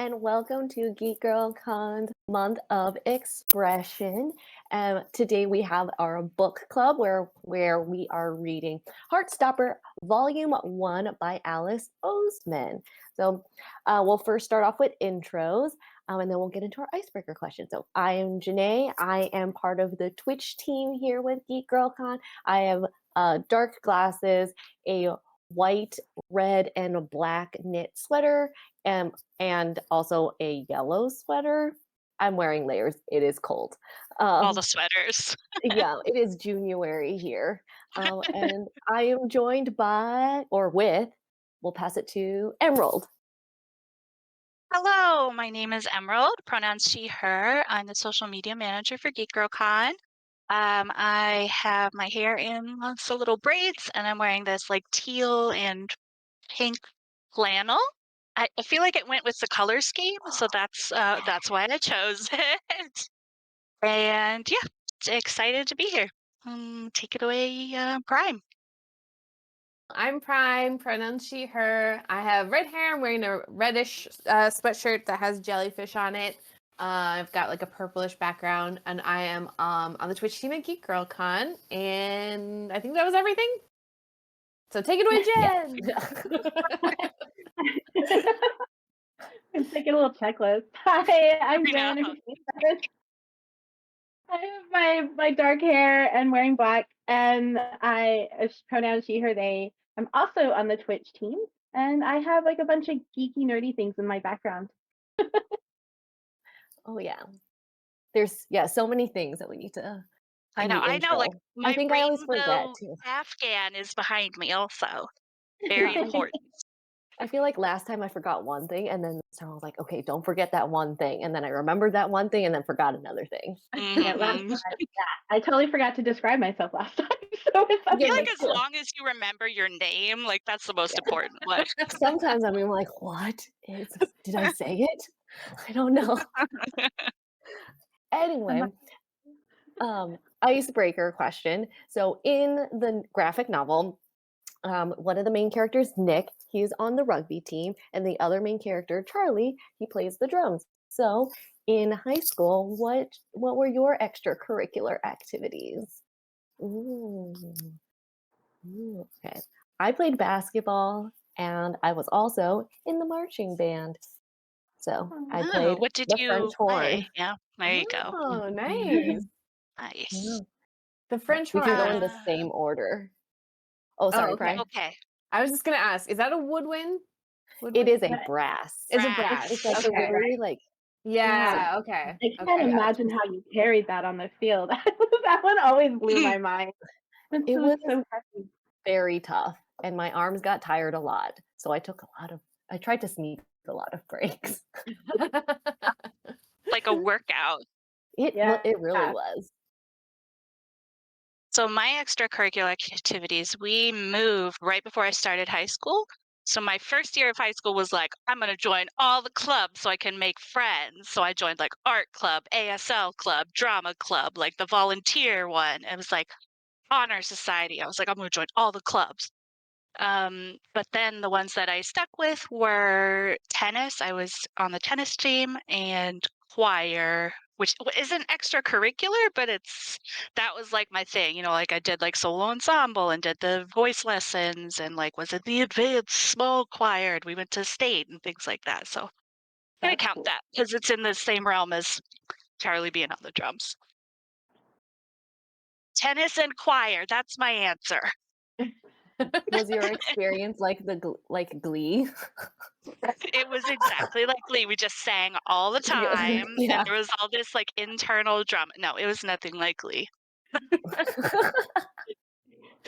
and welcome to GeekGirlCon's month of expression. Today we have our book club where we are reading Heartstopper Volume 1 by Alice Oseman. So we'll first start off with intros, and then we'll get into our icebreaker question. So I am Jannae. I am part of the Twitch team here with GeekGirlCon. I have dark glasses, a white, red, and a black knit sweater, and also a yellow sweater. I'm wearing layers. It is cold. All the sweaters. Yeah, it is January here. And I am joined by, or with, we'll pass it to Emerald. Hello, my name is Emerald, pronouns she, her. I'm the social media manager for GeekGirlCon. I have my hair in lots of little braids, and I'm wearing this like teal and pink flannel. I feel like it went with the color scheme, so that's why I chose it. And yeah, excited to be here. Take it away, Prime. I'm Prime, pronouns she, her. I have red hair. I'm wearing a reddish sweatshirt that has jellyfish on it. I've got like a purplish background, and I am on the Twitch team at GeekGirlCon, and I think that was everything. So take it away, Jen! I'm taking a little checklist. Hi, I'm Jen. I have my dark hair and wearing black, and I pronouns she, her, they. I'm also on the Twitch team, and I have like a bunch of geeky, nerdy things in my background. Oh yeah, there's so many things that we need to. I know. Like my I think I always forget too. Afghan is behind me also. Very important. I feel like last time I forgot one thing, and then this time I was like, okay, don't forget that one thing. And then I remembered that one thing and then forgot another thing. Yeah, last time, I totally forgot to describe myself last time. So I feel like as long as you remember your name, like that's the most important one. Sometimes I'm like, did I say it? I don't know. Anyway, icebreaker question. So in the graphic novel, one of the main characters, Nick, he's on the rugby team, and the other main character, Charlie, he plays the drums. So in high school, what were your extracurricular activities? Ooh. Okay. I played basketball, and I was also in the marching band. So I played what did the you French horn. play? Yeah, there you go. Oh, nice. Nice. Yeah. The French We horn. can go in the same order. Oh, sorry, okay. Brian. Okay. I was just going to ask, is that a woodwind? It is a brass. It's a brass. It's like okay. very like. Yeah, okay. I can't imagine how you carried that on the field. That one always blew my mind. It was so heavy. very tough, and my arms got tired a lot. So I tried to sneak a lot of breaks. Like a workout. It really was. So my extracurricular activities, we moved right before I started high school. So my first year of high school was like, I'm going to join all the clubs so I can make friends. So I joined like art club, ASL club, drama club, like the volunteer one. It was like honor society. I was like, I'm going to join all the clubs. But then the ones that I stuck with were tennis. I was on the tennis team, and choir, which isn't extracurricular, but that was like my thing. You know, like I did like solo ensemble and did the voice lessons and like was in the advanced small choir, and we went to state and things like that. So I'm gonna count that because it's in the same realm as Charlie being on the drums. Tennis and choir, that's my answer. Was your experience like Glee? It was exactly like Glee. We just sang all the time, and there was all this like internal drama. No, it was nothing like Glee,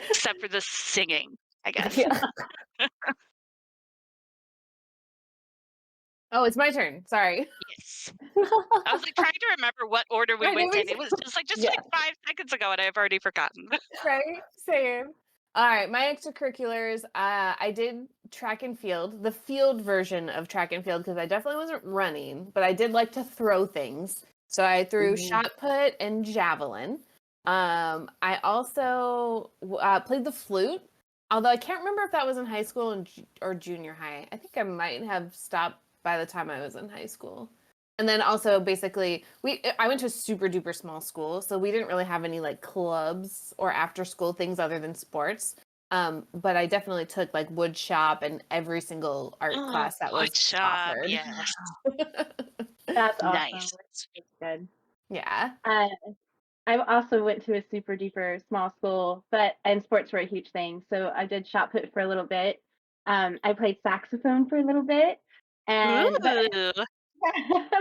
except for the singing, I guess. Yeah. Oh, it's my turn. Sorry. Yes. I was like trying to remember what order we went in. It was just like 5 seconds ago, and I've already forgotten. Right? Same. All right, my extracurriculars. I did track and field, the field version of track and field, because I definitely wasn't running, but I did like to throw things. So I threw shot put and javelin. I also played the flute, although I can't remember if that was in high school or junior high. I think I might have stopped by the time I was in high school. And then also basically I went to a super duper small school, so we didn't really have any like clubs or after school things other than sports. But I definitely took like wood shop and every single art class that was Good job. offered. Yes. That's awesome. Nice. That's good. Yeah. I also went to a super duper small school, and sports were a huge thing. So I did shot put for a little bit. I played saxophone for a little bit, but Ooh.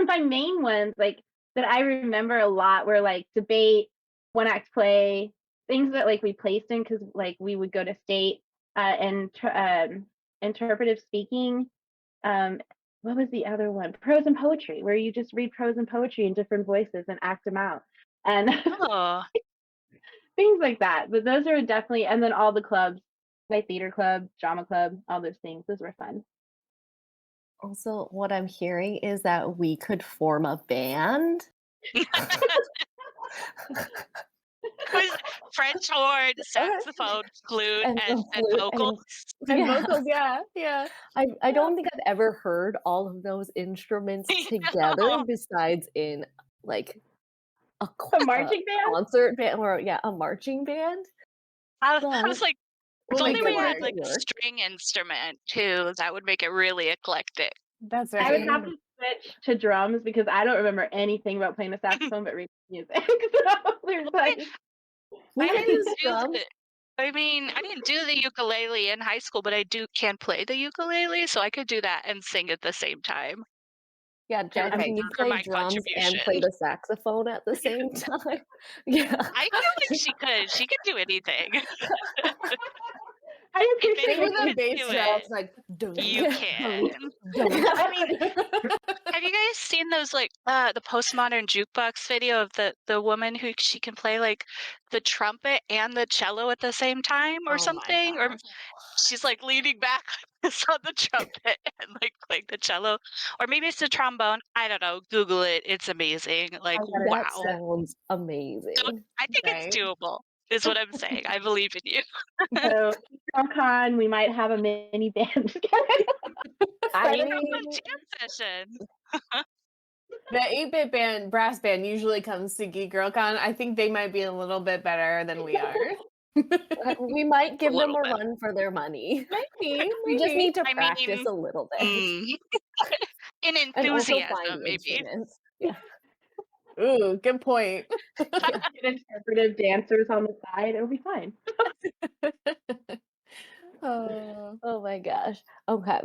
my main ones like that I remember a lot were like debate, one act play, things that like we placed in because like we would go to state, and interpretive speaking. What was the other one? Prose and poetry, where you just read prose and poetry in different voices and act them out, and Oh. things like that. But those are definitely, and then all the clubs, like theater club, drama club, all those things. Those were fun. Also, what I'm hearing is that we could form a band. Was French horn, saxophone, flute, And and, the flute vocals. And Yeah. vocals, yeah. I don't think I've ever heard all of those instruments I together know. besides in like a A marching band? concert band or a marching band. I But was like, if We'll only make we it had work. like a string instrument too, that would make it really eclectic. That's I would right. have to switch to drums because I don't remember anything about playing the saxophone but reading music. So there's like We I could didn't teach do drums. the, I mean, I didn't do the ukulele in high school, but I can play the ukulele, so I could do that and sing at the same time. Yeah, Jen, Perfect. can you For play my drums and contribution. play the saxophone at the same time? Yeah. I feel like she could. She could do anything. I If appreciate anyone With the could bass do drums, it, like dun, you dun, can. dun, dun. I mean, have you guys seen those like the postmodern jukebox video of the woman who she can play like the trumpet and the cello at the same time or Oh my something? Or God. she's like leaning back on the trumpet and like playing the cello. Or maybe it's the trombone. I don't know. Google it. It's amazing. Like That wow. sounds amazing. I think Right. it's doable, is what I'm saying. I believe in you. so GeekGirlCon, we might have a mini band together. I Like, mean, a jam session. the 8-bit band, brass band usually comes to GeekGirlCon. I think they might be a little bit better than we are. We might give them little a bit. run for their money. Maybe. We just need to I practice mean, a little bit. in And also find enthusiasm, the maybe. instruments. Yeah. Ooh, good point. Yeah. Get interpretive dancers on the side. It'll be fine. Oh. Oh my gosh. Okay.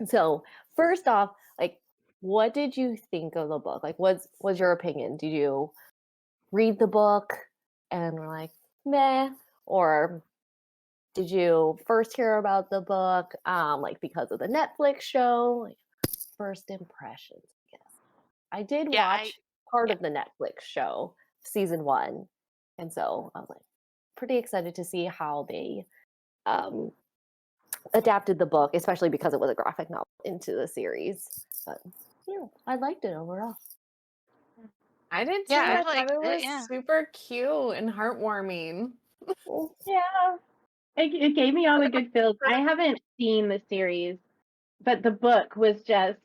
So first off, like, what did you think of the book? Like, was your opinion? Did you read the book and were like, meh? Or did you first hear about the book, like because of the Netflix show? Like, first impressions, I guess. I did Yeah, watch part yeah. of the Netflix show, season 1, and so I was like pretty excited to see how they adapted the book, especially because it was a graphic novel, into the series. But yeah, I liked it overall. I did too. Yeah, I I thought liked it it, was yeah. super cute and heartwarming. Yeah. It gave me all the good feels. I haven't seen the series, but the book was just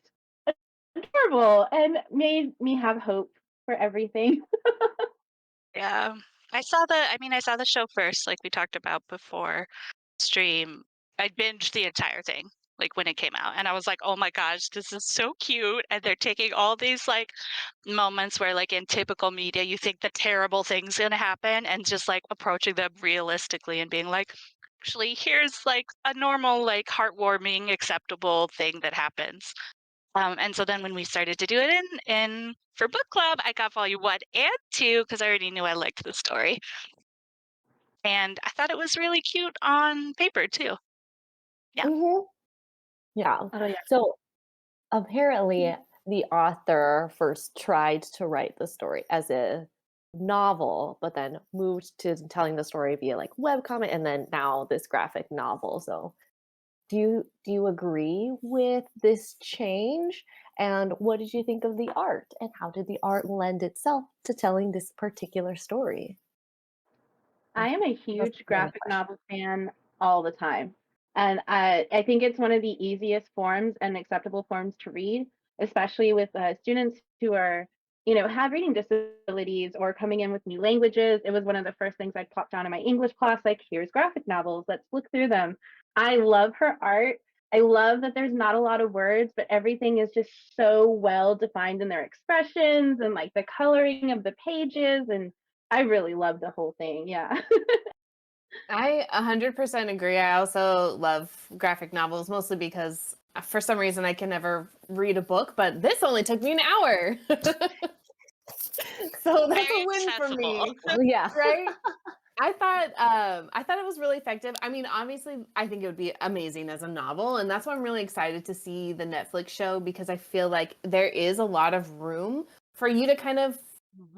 adorable and made me have hope for everything. Yeah. I saw the show first, like we talked about before stream. I binged the entire thing, like when it came out. And I was like, oh my gosh, this is so cute. And they're taking all these like moments where like in typical media you think the terrible thing's gonna happen and just like approaching them realistically and being like, actually, here's like a normal, like heartwarming, acceptable thing that happens. And so then when we started to do it in for book club, I got volume 1 and 2 because I already knew I liked the story. And I thought it was really cute on paper too. Yeah. Mm-hmm. Yeah. Oh yeah. So apparently, the author first tried to write the story as a novel, but then moved to telling the story via like webcomic, and then now this graphic novel. So, do you agree with this change? And what did you think of the art? And how did the art lend itself to telling this particular story? I am a That's huge my graphic question. novel fan all the time. And I think it's one of the easiest forms and acceptable forms to read, especially with students who are, you know, have reading disabilities or coming in with new languages. It was one of the first things I plopped down in my English class, like, here's graphic novels, let's look through them. I love her art. I love that there's not a lot of words, but everything is just so well defined in their expressions and like the coloring of the pages. And I really love the whole thing. Yeah. I 100% agree. I also love graphic novels, mostly because for some reason I can never read a book, but this only took me an hour. So that's Very a win for accessible. me. Yeah. Right? I thought it was really effective. I mean, obviously, I think it would be amazing as a novel, and that's why I'm really excited to see the Netflix show, because I feel like there is a lot of room for you to kind of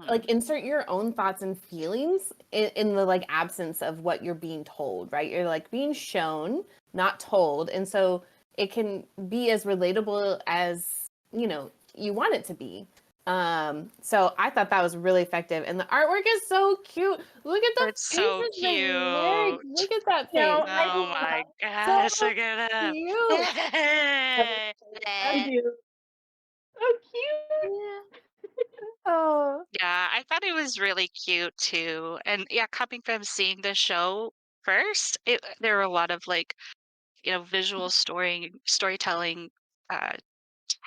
like insert your own thoughts and feelings in the like absence of what you're being told, right? You're like being shown, not told, and so it can be as relatable as, you know, you want it to be. So I thought that was really effective, and the artwork is so cute. Look at the It's faces so they make. cute. Look at that No, face. I Oh my So gosh, look at cute. I him. do. So cute. Yeah. Oh. Yeah, I thought it was really cute too. And yeah, coming from seeing the show first, there were a lot of like, you know, visual storytelling uh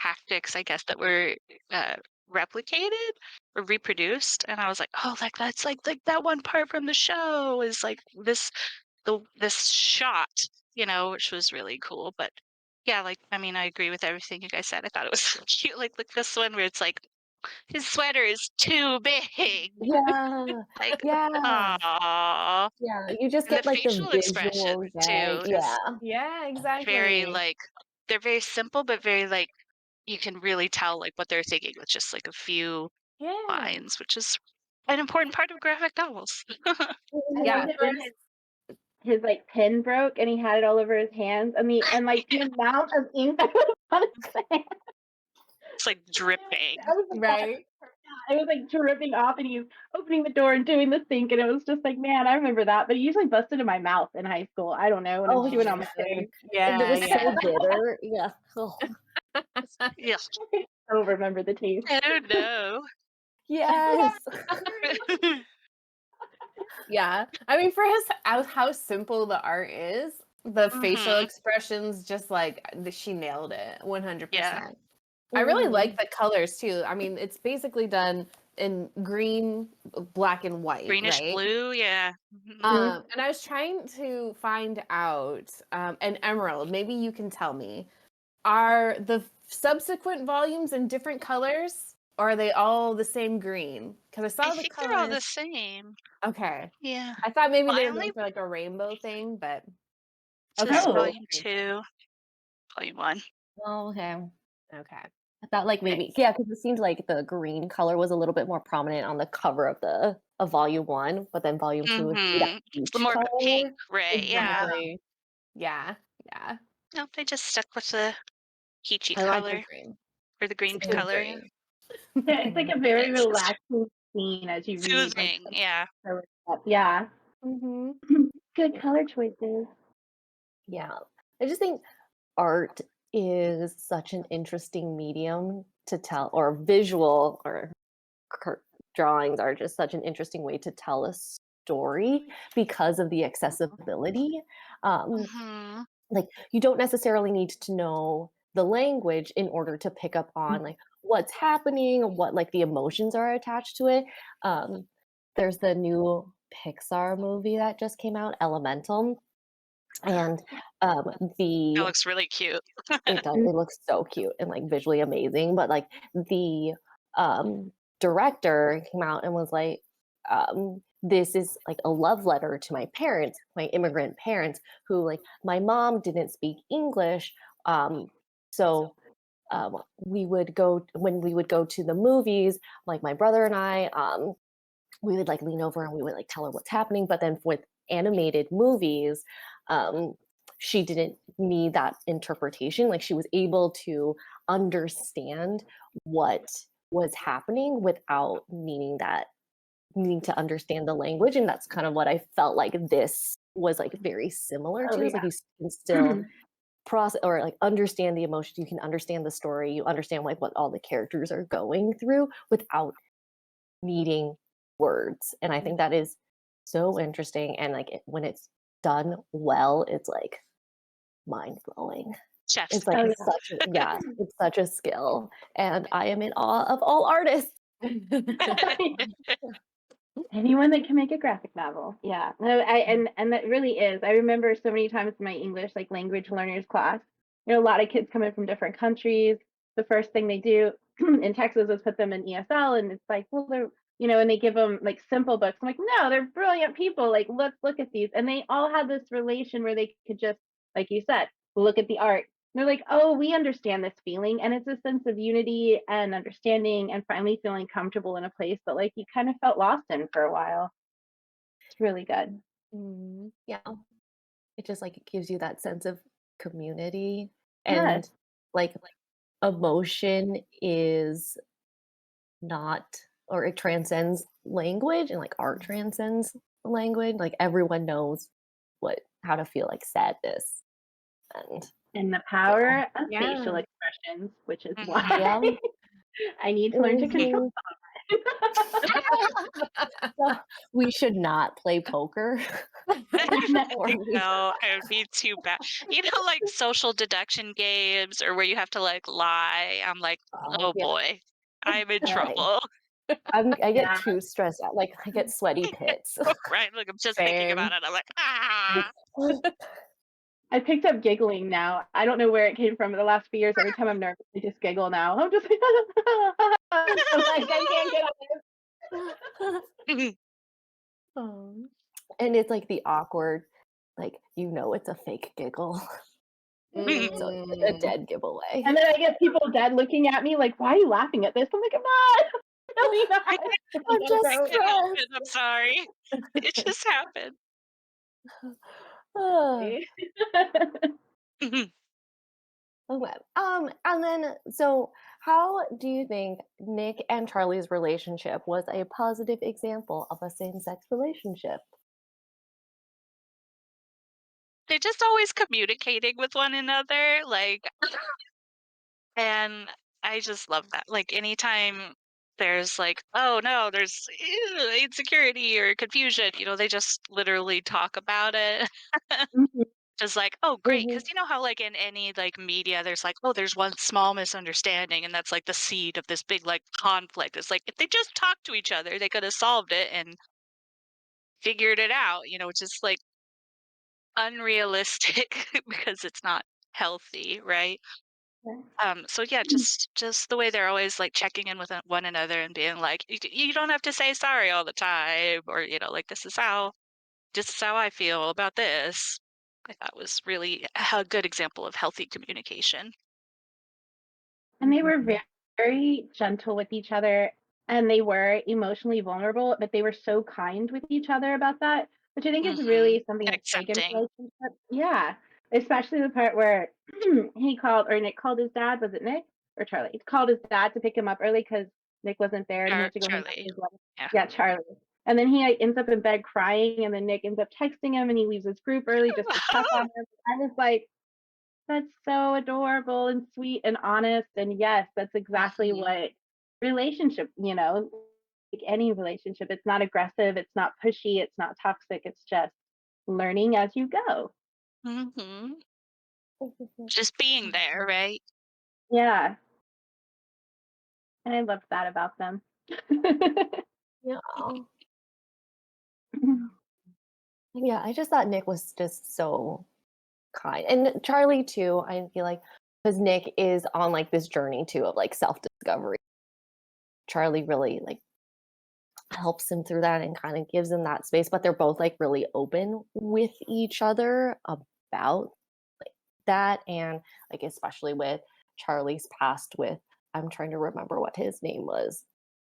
tactics, I guess, that were uh replicated or reproduced. And I was like, oh, like that's like that one part from the show is like this shot, you know, which was really cool. But yeah, like I mean, I agree with everything you guys said. I thought it was so cute. Like this one where it's like his sweater is too big. Yeah. Like, Yeah. ah, Yeah. You just and the get like the facial expression visual gag. too is Yeah. Yeah, very exactly. like they're very simple, but very like you can really tell like what they're thinking with just like a few Yeah. lines, which is an important part of graphic novels. I Yeah. loved it when his like pen broke and he had it all over his hands. And like the amount of ink that was on his hand. It's like dripping. I was like, Right. it was like dripping off, and he's opening the door and doing the sink, and it was just like, man, I remember that. But it usually busted in my mouth in high school. I don't know when I'm Oh, chewing on my yeah. thing. And it Yeah, was yeah. so bitter. Yeah. Oh. Yeah. I don't remember the taste. I don't know. Yes. Yeah. I mean, for how simple the art is, the facial Mhm. expressions, just like she nailed it 100%. Yeah. I really Mhm. like the colors too. I mean, it's basically done in green, black, and white, Greenish right? blue, yeah. Mhm. And I was trying to find out, and Emerald, maybe you can tell me, are the subsequent volumes in different colors, or are they all the same green? Because I I saw the think they're all colors. the same. Okay. Yeah. I thought maybe Well, they I were only going for like a rainbow thing, but this okay, is cool. volume 2, volume 1. Oh, okay. Okay. I thought like Okay. maybe because it seemed like the green color was a little bit more prominent on the cover of volume 1, but then volume 2 is that Mhm. It's peach more of a pink, color. right? Yeah. Exactly. Yeah. Yeah. No, they just stuck with the peachy I like the color green. or the green It's a good color. Yeah. green. Yeah, it's like a very It's just relaxing scene as you read. Like, soothing. Yeah. yeah, Mm-hmm. good color choices. Yeah. I just think art is such an interesting medium to tell, or visual or drawings are just such an interesting way to tell a story because of the accessibility. Um, Mhm. like you don't necessarily need to know the language in order to pick up on like what's happening, what like the emotions are attached to it. There's the new Pixar movie that just came out, Elemental, and It the looks really cute. it looks so cute and like visually amazing, but like the um director came out and was like, this is like a love letter to my parents, my immigrant parents, who like my mom didn't speak English. So we would go when we would go to the movies, like my brother and I, we would like lean over and we would like tell her what's happening. But then with animated movies, um, she didn't need that interpretation. Like she was able to understand what was happening without needing to understand the language. And that's kind of what I felt like this was like very similar Oh, to. It's yeah. like you can still process or like understand the emotions. You can understand the story. You understand like what all the characters are going through without needing words. And I think that is so interesting. And like when it's done well, it's like mind blowing. Chef's It's like Oh, kiss. such a, yeah, it's such a skill. And I am in awe of all artists. Anyone that can make a graphic novel. Yeah. No, and that really is. I remember so many times in my English like language learners class, a lot of kids come in from different countries. The first thing they do in Texas is put them in ESL, and it's like, well, they're and they give them like simple books. I'm like, no, they're brilliant people. Like, let's look at these. And they all had this relation where they could just, like you said, look at the art. They're like, oh, we understand this feeling. And it's a sense of unity and understanding and finally feeling comfortable in a place that like you kind of felt lost in for a while. It's really good. Yeah. It just like it gives you that sense of community Yes. and like emotion is not or it transcends language and like art transcends language. Like everyone knows how to feel like sadness And the power of Yeah. facial expressions, which is Mhm. why yeah. I need to learn to control. So we should not play poker. Or No, it would be too bad. Like social deduction games or where you have to like lie. I'm like, oh yeah, boy, I'm in like, trouble. I get Yeah. too stressed out. Like I get sweaty pits. Right? Like I'm just thinking Same. about it. I'm like, ah. I picked up giggling now. I don't know where it came from. The last few years, every time I'm nervous, I just giggle now. I'm just like, I'm like, I can't get on this. And it's like the awkward, like it's a fake giggle. So it's a Mm. dead giveaway. And then I get people dead looking at me like, why are you laughing at this? I'm like, I'm not. Really not. I'm just I can't help stressed. it. I'm sorry. It just happened. Okay. And then so how do you think Nick and Charlie's relationship was a positive example of a same-sex relationship? They're just always communicating with one another. And I just love that. Like anytime there's like, oh no, there's insecurity or confusion, they just literally talk about it. Mhm. Just like, oh great. Mhm. Because you know how like in any like media, there's like, oh, there's one small misunderstanding, and that's like the seed of this big like conflict. It's like if they just talked to each other, they could have solved it and figured it out, which is like unrealistic because it's not healthy, right? So yeah, just the way they're always like checking in with one another and being like, you don't have to say sorry all the time, or like this is how I feel about this. I thought was really a good example of healthy communication. And they were very, very gentle with each other and they were emotionally vulnerable, but they were so kind with each other about that, which I think is Hmm. really something that's big in Accepting. relationships. Yeah. Especially the part where Nick called his dad. Was it Nick or Charlie? He called his dad to pick him up early because Nick wasn't there and he had to go hang out with Charlie. his wife. Yeah. Yeah, Charlie. And then he ends up in bed crying, and then Nick ends up texting him and he leaves his group early just to check on him. I was like, that's so adorable and sweet and honest. And yes, that's exactly Mhm. what relationship, like any relationship. It's not aggressive, it's not pushy, it's not toxic. It's just learning as you go. Mhm. Just being there, right? Yeah. And I loved that about them. Yeah. Yeah, I just thought Nick was just so kind. And Charlie too, I feel like because Nick is on like this journey too of like self-discovery. Charlie really like helps him through that and kind of gives him that space, but they're both like really open with each other about like that and like especially with Charlie's past with I'm trying to remember what his name was.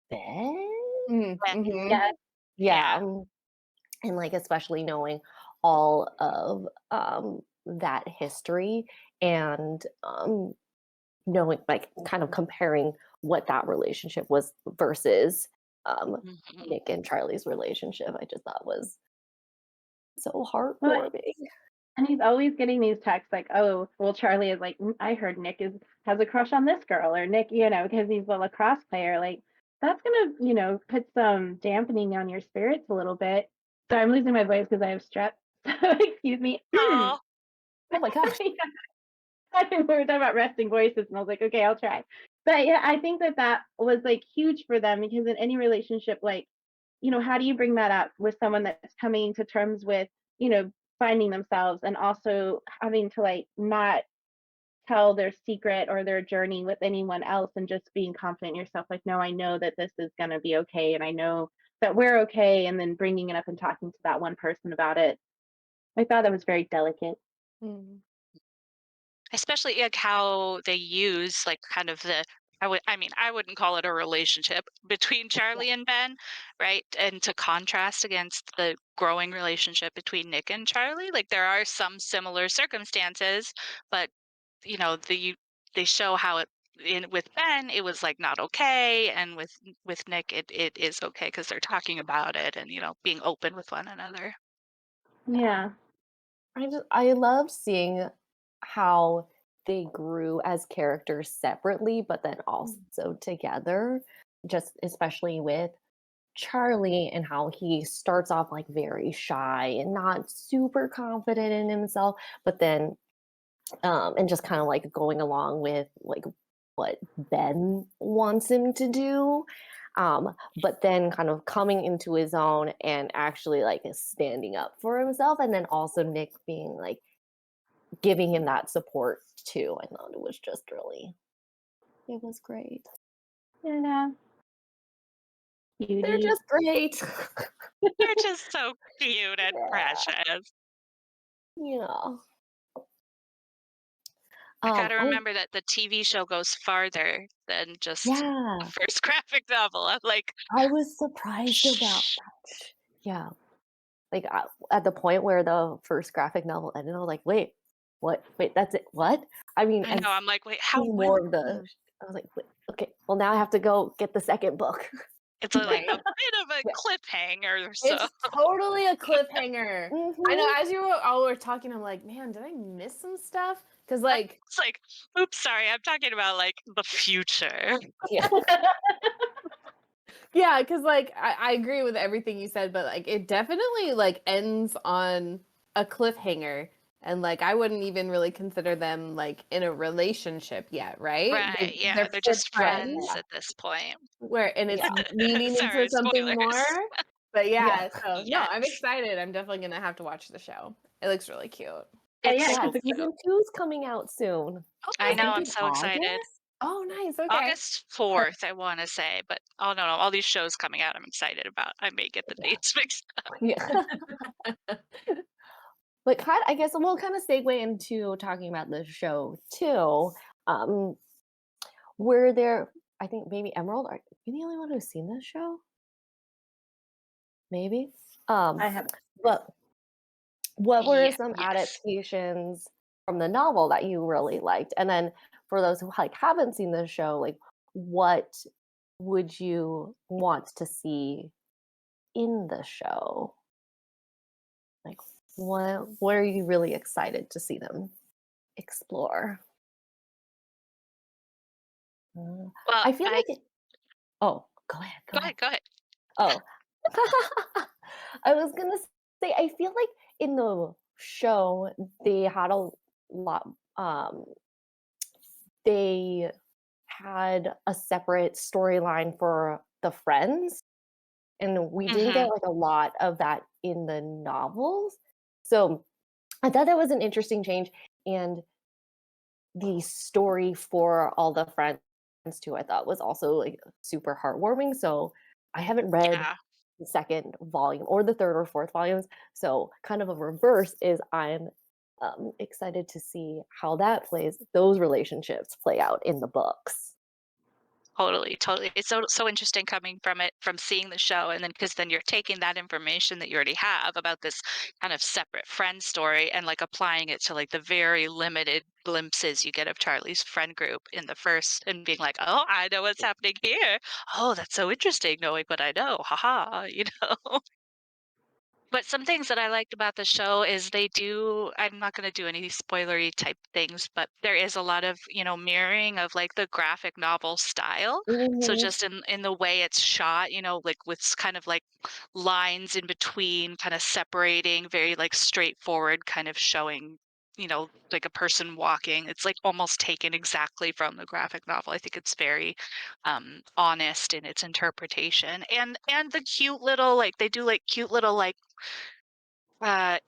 Ben? Mm-hmm. Yeah. Yeah. Yeah. And like especially knowing all of that history and knowing like kind of comparing what that relationship was versus Mhm. Nick and Charlie's relationship I just thought was So Well, heartwarming. and he's always getting these texts like, "Oh, well, Charlie is like, I heard Nick has a crush on this girl," or Nick, because he's a lacrosse player. Like, that's gonna, put some dampening on your spirits a little bit. So I'm losing my voice because I have strep. So excuse me. Oh, Oh my gosh. We were talking about resting voices, and I was like, okay, I'll try. But yeah, I think that was like huge for them because in any relationship, like, how do you bring that up with someone that's coming to terms with, finding themselves and also having to like not tell their secret or their journey with anyone else and just being confident in yourself, like, no, I know that this is going to be okay, and I know that we're okay, and then bringing it up and talking to that one person about it. I thought that was very delicate. Mm. especially like how they use like kind of I wouldn't call it a relationship between Charlie and Ben, right? And to contrast against the growing relationship between Nick and Charlie, like there are some similar circumstances, but they show how with Ben it was like not okay, and with Nick it is okay because they're talking about it and being open with one another. Yeah. I love seeing how they grew as characters separately, but then also together. Just especially with Charlie and how he starts off like very shy and not super confident in himself, but then and just kind of like going along with like what Ben wants him to do. But then kind of coming into his own and actually like standing up for himself, and then also Nick being like giving him that support too. I thought it was just really, it was great. Yeah. They're Beauty. just great. They're just so cute and Yeah. precious. Yeah. I gotta Oh remember that the TV show goes farther than just the yeah, first graphic novel. I'm like, I was surprised about shh. that. Yeah, like at the point where the first graphic novel ended, I was like, wait, what? Wait, that's it? What? I mean, I I've know. I'm like, wait, how? seen When? more of the. I was like, wait, okay, well now I have to go get the second book. It's like a bit of a Yeah. cliffhanger. So It's totally a cliffhanger. I know. Mhm. As you all were talking, I'm like, man, did I miss some stuff? Because like, it's like, oops, sorry. I'm talking about like the future. Yeah. yeah, because like I agree with everything you said, but like it definitely like ends on a cliffhanger, and like I wouldn't even really consider them like in a relationship yet, right? Right. Yeah. They're They're just just friends, friends at this point. where and it's Yeah. leaning into Sorry, something more. spoilers. But Yeah. yeah, so no, I'm Yes. excited. I'm definitely gonna have to watch the show. It looks really cute. Oh It's, yeah, Yeah. because Season 2's coming out soon. Oh, I I know. think I'm in so excited. August. oh, nice. Okay. August 4th, I want to say, but oh no, all these shows coming out, I'm excited about. I may get the Yeah. dates mixed up. Yeah. But I guess we'll kind of segue into talking about the show too. Um, were there? I think maybe Emerald. Are you the only one who's seen this show? Maybe. I have. But what were Yeah, some yes. adaptations from the novel that you really liked? And then for those who like haven't seen the show, like what would you want to see in the show? Like what are you really excited to see them explore? Well, I feel like oh, go ahead, go go ahead. ahead, go ahead. Oh. I was gonna say I feel like in the show they had a lot they had a separate storyline for the friends, and we didn't Hmm. get like a lot of that in the novels. So I thought that was an interesting change. And the story for all the friends too, I thought was also like super heartwarming. So I haven't read Yeah, the second volume or the third or fourth volumes. So kind of a reverse is I'm excited to see how those relationships play out in the books. totally, totally. It's so interesting coming from seeing the show, and then because then you're taking that information that you already have about this kind of separate friend story and like applying it to like the very limited glimpses you get of Charlie's friend group in the first, and being like, oh, I know what's happening here. Oh, that's so interesting knowing what I know. Haha, But some things that I liked about the show is they do, I'm not going to do any spoilery type things, but there is a lot of, mirroring of like the graphic novel style. So Mhm. just in the way it's shot, like with kind of like lines in between, kind of separating, very like straightforward, kind of showing, like a person walking. It's like almost taken exactly from the graphic novel. I think it's very honest in its interpretation. And the cute little, like they do like cute little like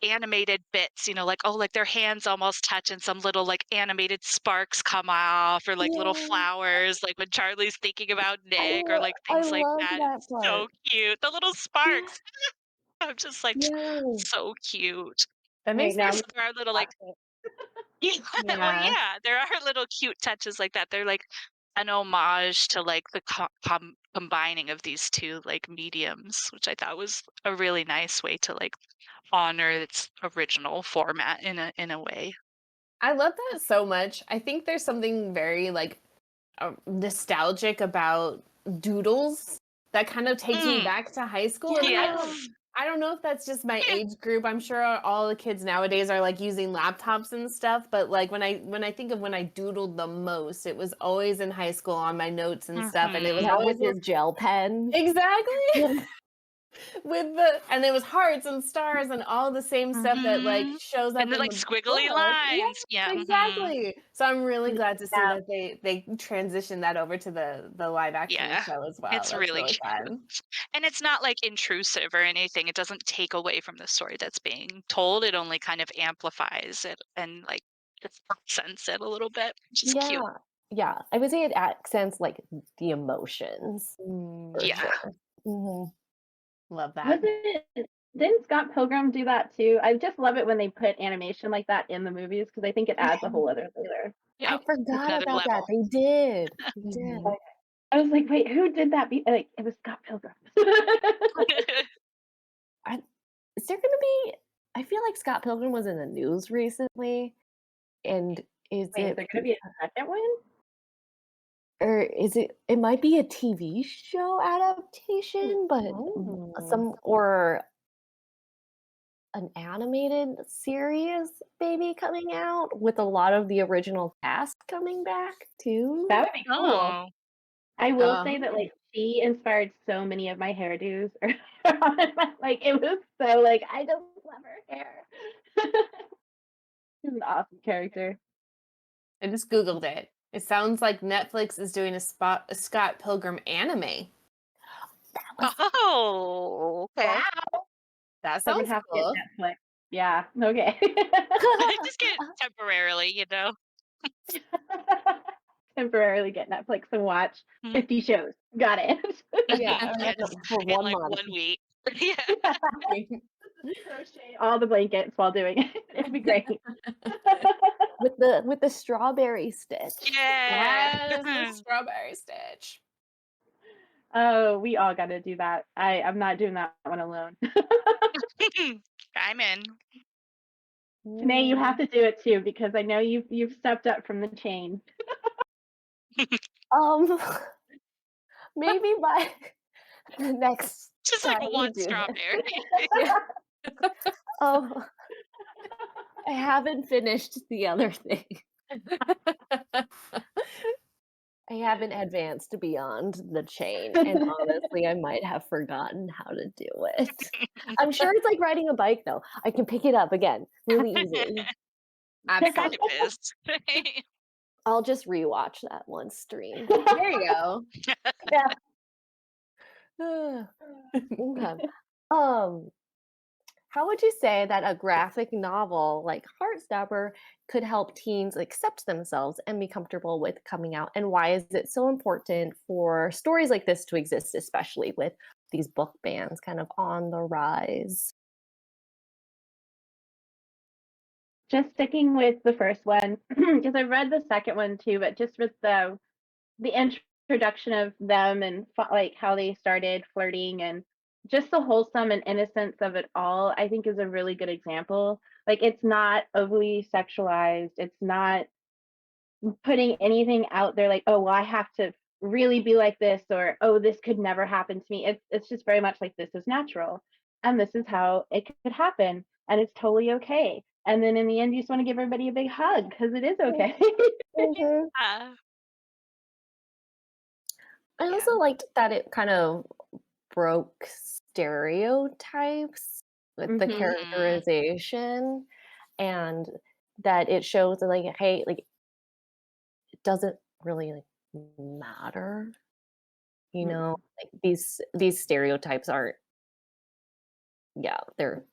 animated bits, like, oh, like their hands almost touch and some little like animated sparks come off, or like little Yeah. flowers, like when Charlie's thinking about Nick, or like I things like love that. that It's so part. cute. The little sparks. I'm just like Yeah. so cute. That Wait, makes me now So there are little like watch it. yeah, well, yeah. yeah, there are little cute touches like that. They're like an homage to like the combining of these two like mediums, which I thought was a really nice way to like honor its original format in a way. I love that so much. I think there's something very like nostalgic about doodles that kind of takes me Mm, back to high school. And Yeah. yes. I don't know if that's just my Yeah. age group. I'm sure all the kids nowadays are like using laptops and stuff, but like when I think of when I doodled the most, it was always in high school on my notes and stuff, and it was Mhm. Yeah, always with your gel pen. exactly with the and it was hearts and stars and all the same stuff that like Mhm. shows And up then in like the squiggly book. lines. Yes, Yeah. Mhm. exactly. So I'm really glad to see Yeah. that they transitioned that over to the live action Yeah. show as well. It's That's really really cute. fun. And it's not like intrusive or anything. It doesn't take away from the story that's being told. It only kind of amplifies it and like just accents it a little bit, which is cute. Yeah. Yeah. I would say it accents like the emotions for Yeah. sure. Hmm. Love Was that. it? Didn't Scott Pilgrim do that too? I just love it when they put animation like that in the movies because I think it adds a whole other layer. Yeah. I forgot Another about that. level. They did. They did. Mhm. I was like, wait, who did that? Like, it was Scott Pilgrim. Are, is there going to be? I feel like Scott Pilgrim was in the news recently, and is Wait, is it there gonna be a second one? or is it? It might be a TV show adaptation, but Oh. some or an animated series maybe coming out with a lot of the original cast coming back too. That would be cool. Oh. I will say that Oh. like she inspired so many of my hairdos. Like it was so like I just love her hair. She's an awesome character. I just Googled it. It sounds like Netflix is doing a Scott Pilgrim anime. That was Oh, okay. Wow. That So I'm gonna sounds have to get cool. Netflix. Yeah. Okay. Just get temporarily. Temporarily get Netflix and watch Mhm. 50 shows. Got it. yeah, Yeah, just for in 1 like month 1 week. Yeah. Crochet all the blankets while doing it. It'd be great. with the strawberry stitch. Yeah. Yes, the strawberry stitch. Oh, we all got to do that. I'm not doing that one alone. I'm in. Janae, you Mm. have to do it too because I know you've stepped up from the chain. Um, maybe by the next Just like time we one do this. strawberry. Yeah. Oh, I haven't finished the other thing. I haven't advanced beyond the chain, and honestly, I might have forgotten how to do it. I'm sure it's like riding a bike, though. I can pick it up again really easily. It kind Absolutely. of is. I'll just rewatch that one stream. There you go. Yeah. Okay. Um, how would you say that a graphic novel like Heartstopper could help teens accept themselves and be comfortable with coming out? And why is it so important for stories like this to exist, especially with these book bans kind of on the rise? Just sticking with the first one because I read the second one too, but just with the introduction of them and like how they started flirting and just the wholesome and innocence of it all, I think is a really good example. Like it's not overly sexualized. It's not putting anything out there like, oh, well, I have to really be like this or oh, this could never happen to me. It's just very much like this is natural. and this is how it could happen, and it's totally okay. And then in the end, you just want to give everybody a big hug because it is okay. Mhm. Uh, I yeah. also liked that it kind of broke stereotypes with the Mhm. characterization, and that it shows that, like, hey, like, it doesn't really, like, matter, you Mm. know? Like, these stereotypes aren't, yeah, they're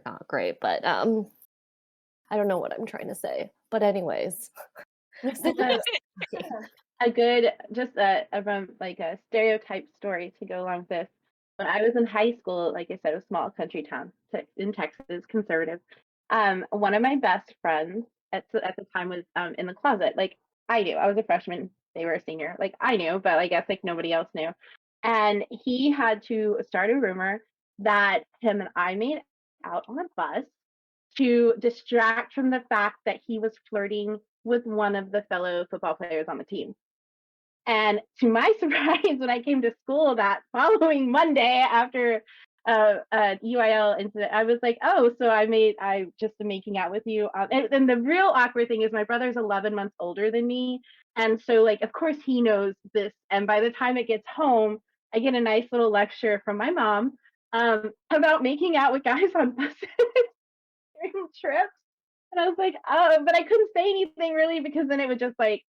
not great, but, I don't know what I'm trying to say, but anyways. Uh, a good just like a stereotype story to go along with this. When I was in high school, like I said, a small country town in Texas, conservative. One of my best friends at the time was in the closet. Like I knew, I was a freshman, they were a senior. Like I knew, but I guess like nobody else knew. And he had to start a rumor that him and I made out on a bus to distract from the fact that he was flirting with one of the fellow football players on the team. And to my surprise, when I came to school that following Monday after a UIL incident, I was like, "Oh, so I just am making out with you." And the real awkward thing is my brother's 11 months older than me, and so like, of course, he knows this. And by the time it gets home, I get a nice little lecture from my mom about making out with guys on buses during trips. And I was like, oh, but I couldn't say anything really because then it would just like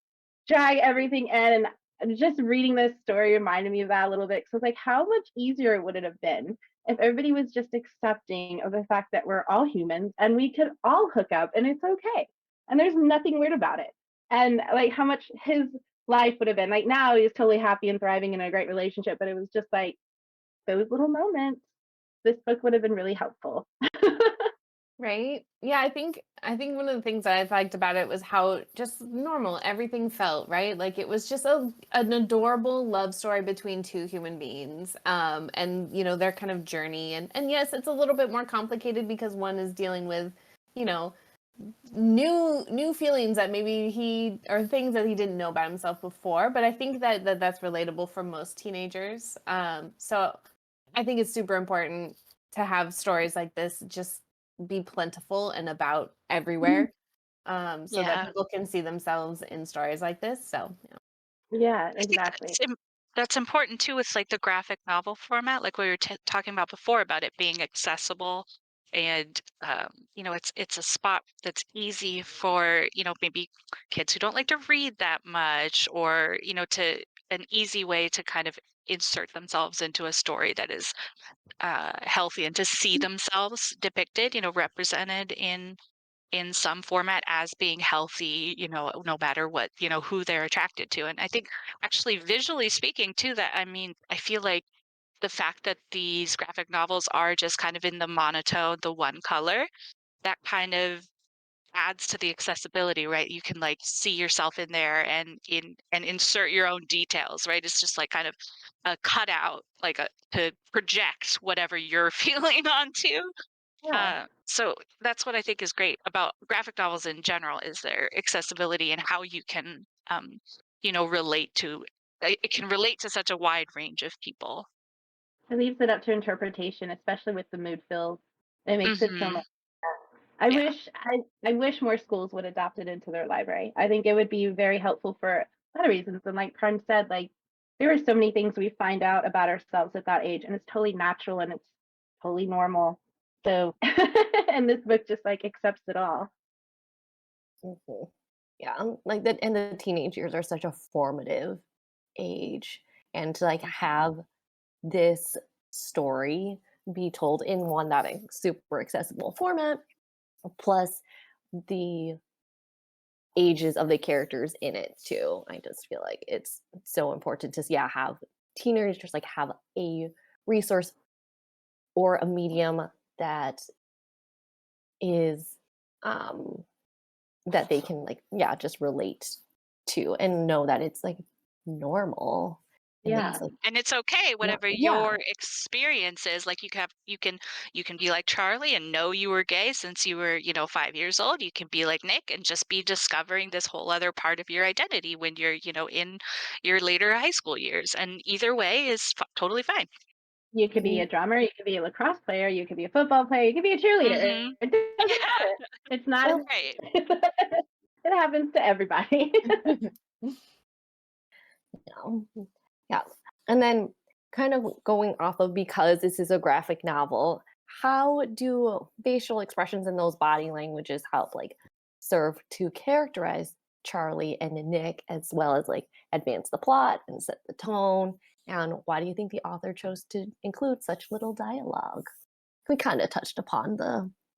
drag everything in. And just reading this story reminded me of that a little bit. So it's like, how much easier would it have been if everybody was just accepting of the fact that we're all humans and we could all hook up and it's okay. And there's nothing weird about it. And like how much his life would have been. Like now he's totally happy and thriving in a great relationship, but it was just like those little moments. This book would have been really helpful. Right? Yeah, I think one of the things that I liked about it was how just normal everything felt, right? Like it was just an adorable love story between two human beings. And their kind of journey. And yes, it's a little bit more complicated because one is dealing with, you know, new feelings that maybe he or things that he didn't know about himself before. But I think that's relatable for most teenagers. So I think it's super important to have stories like this just be plentiful and about everywhere, so that Yeah. people can see themselves in stories like this. So, Yeah, I think exactly. that's important too with like the graphic novel format, like we were talking about before about it being accessible, and it's a spot that's easy for maybe kids who don't like to read that much, or to an easy way to kind of insert themselves into a story that is healthy and to see themselves depicted, represented in some format as being healthy, no matter what, who they're attracted to. And I think actually visually speaking too, that I mean, I feel like the fact that these graphic novels are just kind of in the monotone, the one color, that kind of adds to the accessibility, right? You can like see yourself in there and insert your own details, right? It's just like kind of a cutout, like a to project whatever you're feeling onto. Yeah. So that's what I think is great about graphic novels in general is their accessibility and how you can, relate to. It can relate to such a wide range of people. It leaves it up to interpretation, especially with the mood fills. It makes it so Hmm. much. I Yeah. wish I wish more schools would adopt it into their library. I think it would be very helpful for a lot of reasons. And like Prime said, like there are so many things we find out about ourselves at that age, and it's totally natural and it's totally normal. So, and this book just like accepts it all. Mhm. Yeah, like that, and the teenage years are such a formative age, and to like have this story be told in one that is super accessible format, plus the ages of the characters in it too. I just feel like it's so important to have teenagers like have a resource or a medium that is um that they can like just relate to and know that it's like normal and Yeah. it's like And it's okay, whatever yeah. your experience is. Like you can be like Charlie and know you were gay since you were, 5 years old. You can be like Nick and just be discovering this whole other part of your identity when you're, in your later high school years. And either way is totally fine. You could be a drummer, you could be a lacrosse player, you could be a football player, you could be a cheerleader. Mhm. It doesn't Yeah. matter. It's not. So- Right. It happens to everybody. Yeah. And then kind of going off of, because this is a graphic novel, how do facial expressions and those body languages help like serve to characterize Charlie and Nick, as well as like advance the plot and set the tone? And why do you think the author chose to include such little dialogue? We kind of touched upon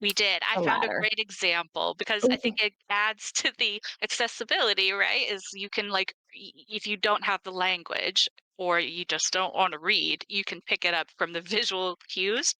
We did. I the found a latter. great example because I think it adds to the accessibility, right? Is you can like if you don't have the language or you just don't want to read, you can pick it up from the visual cues,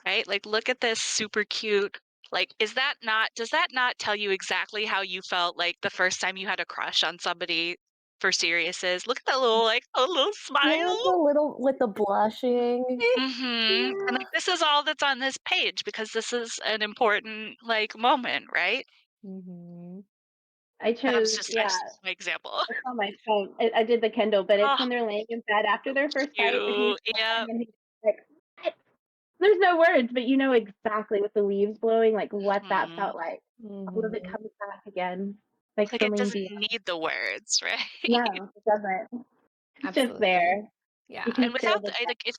right? Like look at this super cute. Like does that not tell you exactly how you felt like the first time you had a crush on somebody for seriouses? Look at that little like a little Yeah, smile. the little with the blushing. Mhm. And like this is all that's on this page because this is an important like moment, right? Mm-hmm. I That was chose, just yeah, my example. it's on my phone. I did the Kindle, but it's Oh, when they're laying in bed after their first fight and he's cute. Yeah. crying and he's like, "What?" There's no words, but you know exactly with the leaves blowing, like what that Mhm. felt like. All of it Mm-hmm. comes back again, like Like it Celine doesn't Dion. need the words, right? No, it doesn't. It's just Absolutely. there. Yeah. You can And feel without the like if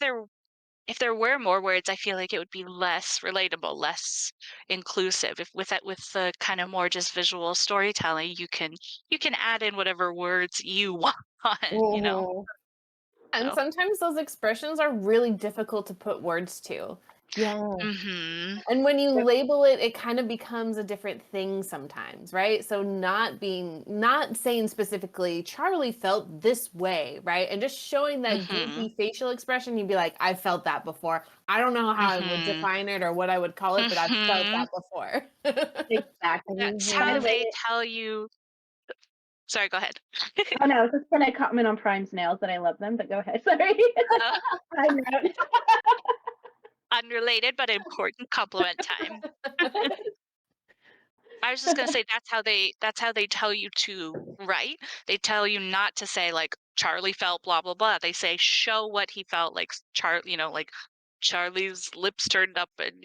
there were more words, I feel like it would be less relatable, less inclusive. If with the kind of more just visual storytelling, you can add in whatever words you want, you know. Mm-hmm. And So, sometimes those expressions are really difficult to put words to. Yeah. mhm. And when you label it, it kind of becomes a different thing sometimes, right? So not saying specifically, Charlie felt this way, right? And just showing that Mhm. goofy facial expression, you'd be like, I felt that before. I don't know how I would Mhm. define it or what I would call it, but I've felt Mhm. that before. exactly. That's By how the Mm-hmm. they way, tell you. Sorry, go ahead. oh no, I was just gonna comment on Prime's nails that I love them, but go ahead. Sorry. Uh, I know. Unrelated but important compliment time. I was just gonna say that's how they tell you to write. They tell you not to say like Charlie felt blah blah blah. They say show what he felt like like Charlie's lips turned up and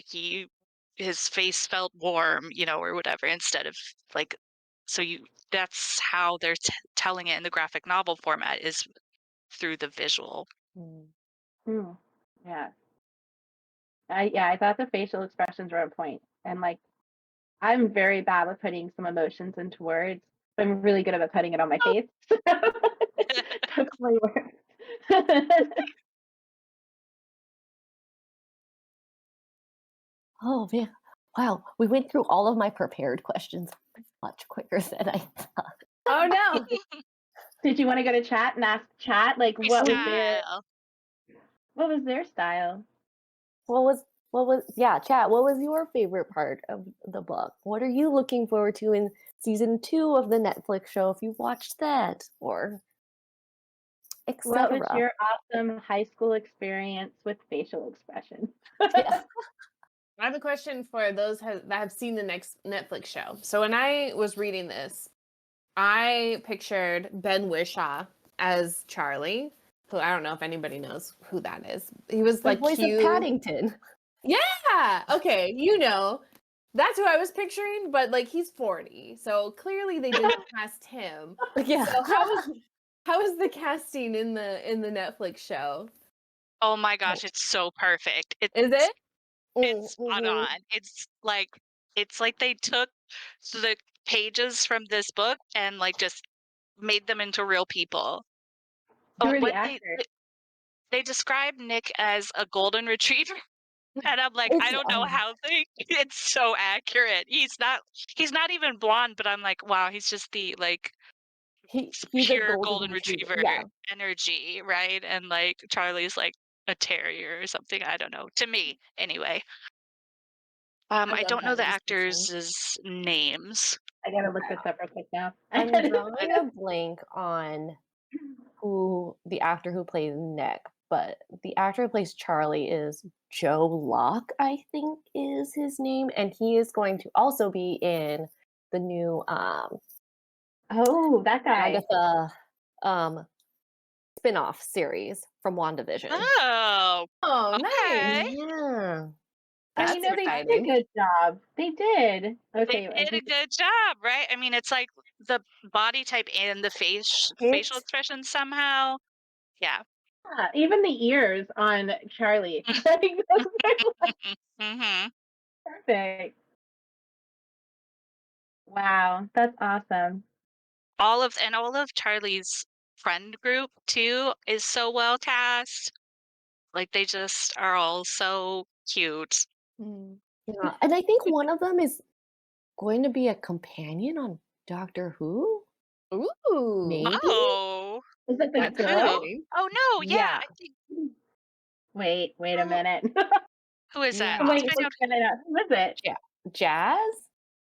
his face felt warm, or whatever, instead of like so you that's how they're telling it in the graphic novel format is through the visual. Hmm. Yeah. I thought the facial expressions were on point. And like I'm very bad with putting some emotions into words. But I'm really good at putting it on my face. Totally works. Oh man. Wow. We went through all of my prepared questions much quicker than I thought. Oh no. Did you want to go to chat and ask chat like what was Freestyle. their style? What was yeah, chat, what was your favorite part of the book? What are you looking forward to in season 2 of the Netflix show if you've watched that? Or What was etc. your awesome high school experience with facial expressions? Yeah. I have a question for those that have seen the next Netflix show. So when I was reading this, I pictured Ben Whishaw as Charlie, who I don't know if anybody knows who that is. He was The like voice of cute. Paddington. Yeah. Okay. That's who I was picturing, but like he's 40. So clearly they didn't cast him. Yeah. So how is the casting in the Netflix show? Oh my gosh, it's so perfect. Is it? It's spot Mhm. on. It's like they took the pages from this book and like just made them into real people. Who Oh, are the what actors? they describe Nick as a golden retriever, and I'm like, I It's don't know how they. It's so accurate. He's not even blonde, but I'm like, wow, he's just the like he's a pure golden golden retriever. retriever Yeah. energy, right? And like Charlie's like a terrier or something. I don't know. To me, anyway. I I love don't know that the description. actors' names. I gotta look this up real quick now. I'm drawing a blank on who the actor who plays Nick, but the actor who plays Charlie is Joe Locke, I think is his name, and he is going to also be in the new Oh, that guy. Agatha spin-off series from WandaVision. Oh, Oh, okay. nice. Yeah. And That's you know, they did a exciting. good job. They did. They Okay, I did a think good job, right? I mean, it's like the body type and the facial It's expression somehow. Yeah. even the ears on Charlie, like those are hmm perfect. Wow, that's awesome. all of Charlie's friend group too is so well cast. Like they just are all so cute. Mm. yeah. And I think one of them is going to be a companion on Doctor Who. Ooh. Maybe. Oh, Is it the That's girl? exciting. oh no, yeah. Yeah. I think Wait a oh, minute. who is that? Yeah. Let's Wait, find let's out. get it up. Who is it? Jazz?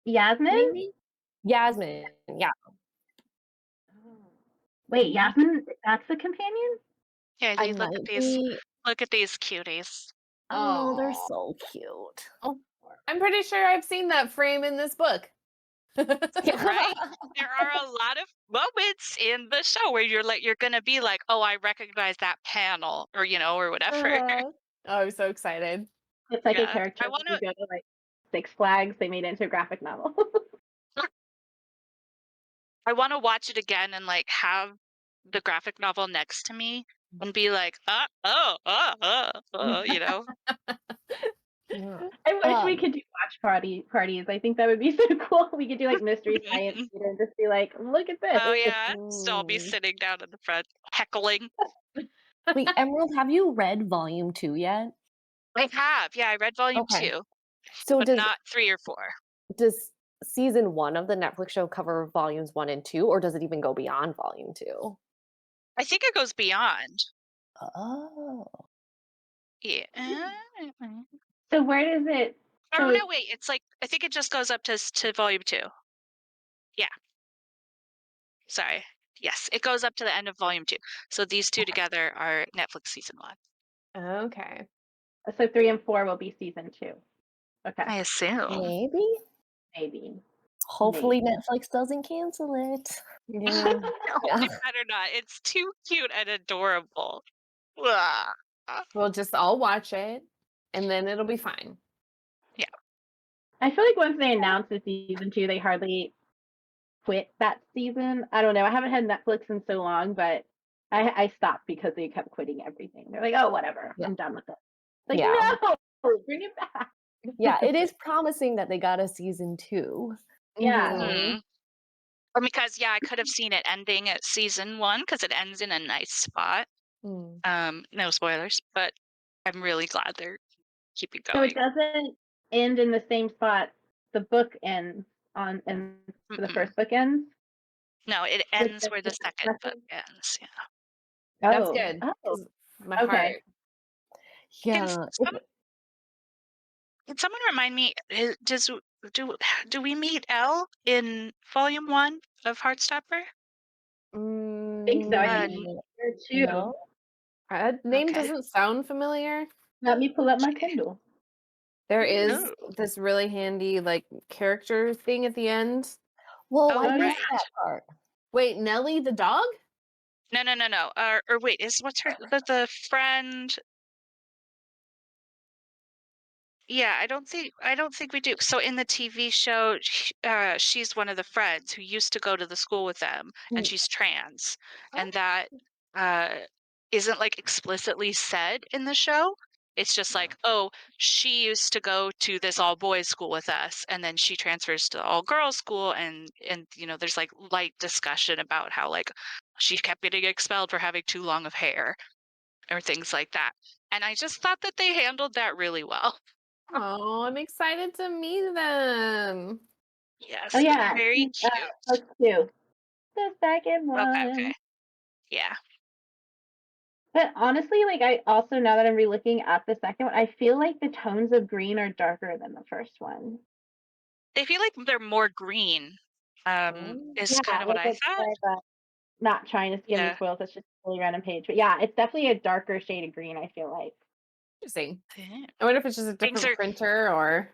Yasmin? Maybe? Yasmin. Yeah. Wait, Yeah. Yasmin, that's the companion? Yeah, I look at might these. be. Look at these cuties. Oh, they're Oh. so cute. I'm pretty sure I've seen that frame in this book. Right? There are a lot of moments in the show where you're gonna be like, oh, I recognize that panel, or or whatever. Oh, I'm so excited. It's like a Yeah, character I when want you to. go to like Six Flags, they made it into a graphic novel. I want to watch it again and like have the graphic novel next to me and be like, Yeah. I wish we Um, could do watch parties. I think that would be so cool. We could do like mystery science theater and just be like, look at Oh this. yeah, so I'll be mm. sitting down in the front heckling. Wait, Emerald, have you read volume 2 yet? I have, yeah, I read volume Okay. 2, So but not 3 or 4. does season 1 of the Netflix show cover volumes 1 and 2, or does it even go beyond volume 2? I think it goes beyond. Oh. Yeah. So where does it? Oh So no, wait, it's like I think it just goes up to volume 2. Yeah. Sorry. Yes, it goes up to the end of volume 2. So these two together are Netflix season 1. Okay. so 3 and 4 will be season 2. Okay, I assume. Maybe? maybe. Hopefully Netflix doesn't cancel it. Yeah. No, Yeah. they better not. It's too cute and adorable. Ah. We'll just all watch it and then it'll be fine. I feel like once they announce the season 2, they hardly quit that season. I don't know. I haven't had Netflix in so long, but I stopped because they kept quitting everything. They're like, oh, whatever, Yeah. I'm done with it. Like, Yeah. no, bring it back. Yeah, it is promising that they got a season 2. Yeah. Mhm. Hmm. Or because I could have seen it ending at season 1 because it ends in a nice spot. Mm. No spoilers, but I'm really glad they're keeping So it going. doesn't end in the same spot the book ends on, and the Mm-mm. first book ends. No, it With ends where the second book ends. Yeah. That's Oh, good. oh, 'Cause my okay. heart. Can Yeah. can someone remind me? Do we meet Elle in volume 1 of Heartstopper? I think so. I think Mm, there too. no. That name Okay. doesn't sound familiar. Let me pull up my Okay. Kindle. There is Oh. this really handy like character thing at the end. Whoa, Oh, I right. missed that part. Wait, Nellie the dog? No. Or wait, what's the friend? Yeah, I don't think we do. So in the TV show, she's one of the friends who used to go to the school with them, and Mm. she's trans, and Oh. that uh, isn't like explicitly said in the show. It's just like, oh, she used to go to this all boys school with us, and then she transfers to all girls school, and there's like light discussion about how like she kept getting expelled for having too long of hair or things like that. And I just thought that they handled that really well. Oh, I'm excited to meet them. Yes, Oh it's yeah, very cute. book 2, the second Okay. one. Yeah. But honestly, like I also now that I'm relooking at the second one, I feel like the tones of green are darker than the first one. They feel like they're more green, is Yeah, kind of what like I it's thought. more of a, not trying to give any Yeah. spoils. It's just a really random page, but yeah, it's definitely a darker shade of green. I feel like. Interesting. Yeah. I wonder if it's just a Things different are printer or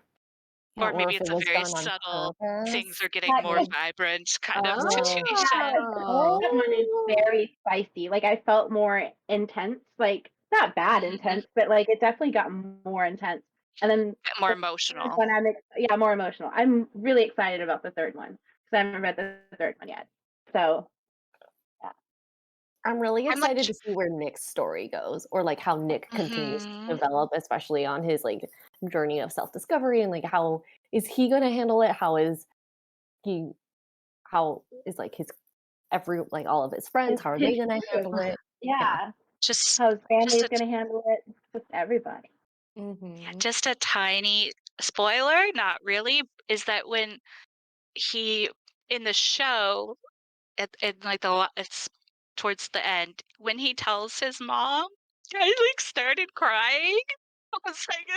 Yeah, Or or maybe if it it's a was very done on subtle, things purpose. are getting That more Like, could vibrant kind of yeah. situation. Yeah, the Oh. second one is very spicy. Like I felt more intense, like not bad Mhm. intense, but like it definitely got more intense. And then More the third emotional. one, yeah, more emotional. I'm really excited about the third one because I haven't read the third one yet. So yeah, I'm really I'm like, excited to see where Nick's story goes, or like how Nick continues to mhm. develop, especially on his like journey of self-discovery, and like how is he going to handle it? He how is like his like all of his friends, how are they his going to crew. handle it? Yeah. Yeah, just how his family just is a going to handle it, just everybody. Mm-hmm. just a tiny spoiler, not really, is that when he in the show like it's towards the end when he tells his mom, I like started crying. I was like,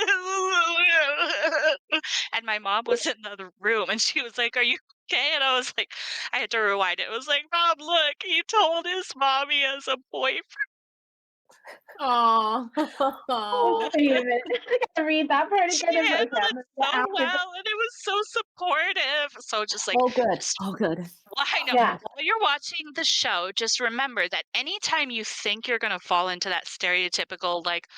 and my mom was in the other room, and she was like, "Are you okay?" And I was like, I had to rewind it. It was like, "Mom, look, he told his mommy as a boyfriend." Oh. Wait a minute, I gotta read that part She again. handled Okay, I'm it gonna do so it after this. well, and it was so supportive. So just like, Oh, good. just Oh, good. well, I know. Oh, Yeah, good. While you're watching the show, just remember that anytime you think you're gonna fall into that stereotypical, like,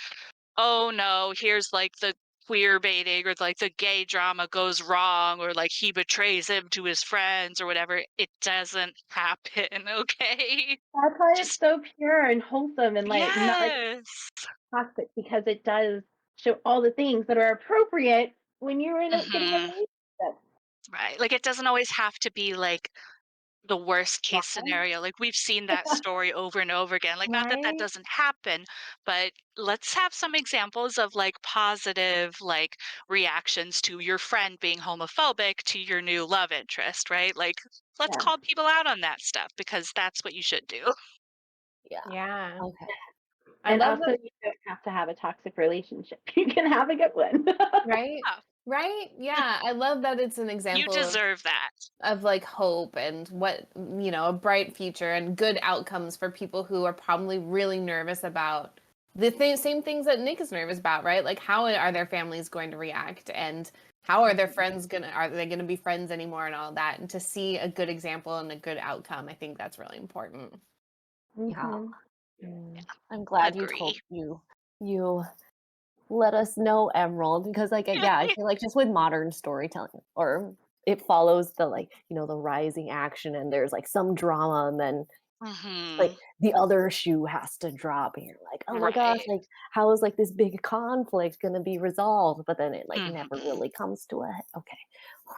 oh no, here's like the queer baiting or like the gay drama goes wrong or like he betrays him to his friends or whatever, it doesn't happen, okay? that part is Just so pure and wholesome and like not like yes. toxic because it does show all the things that are appropriate when you're getting a Hmm. relationship. Right. Like it doesn't always have to be like the worst case Yeah. scenario. Like we've seen that story over and over again. Like not that that Right? doesn't happen, but let's have some examples of like positive like reactions to your friend being homophobic to your new love interest, right? Like let's Yeah. call people out on that stuff because that's what you should do. Yeah. Yeah. Okay. I And love also, that. you don't have to have a toxic relationship. You can have a good one. Right? Yeah, Right? Yeah. I love that it's an you example deserve that. of like hope and what, a bright future and good outcomes for people who are probably really nervous about same things that Nick is nervous about, right? Like how are their families going to react and how are their friends are they gonna be friends anymore and all that? And to see a good example and a good outcome, I think that's really important. Yeah. Mhm. I'm glad Agree. you let us know, Emerald, because like yeah, I feel like just with modern storytelling, or it follows the like the rising action, and there's like some drama, and then like Hmm. the other shoe has to drop, and you're like, oh my gosh, Right. like how is like this big conflict going to be resolved? But then it like never Hmm. really comes to a okay.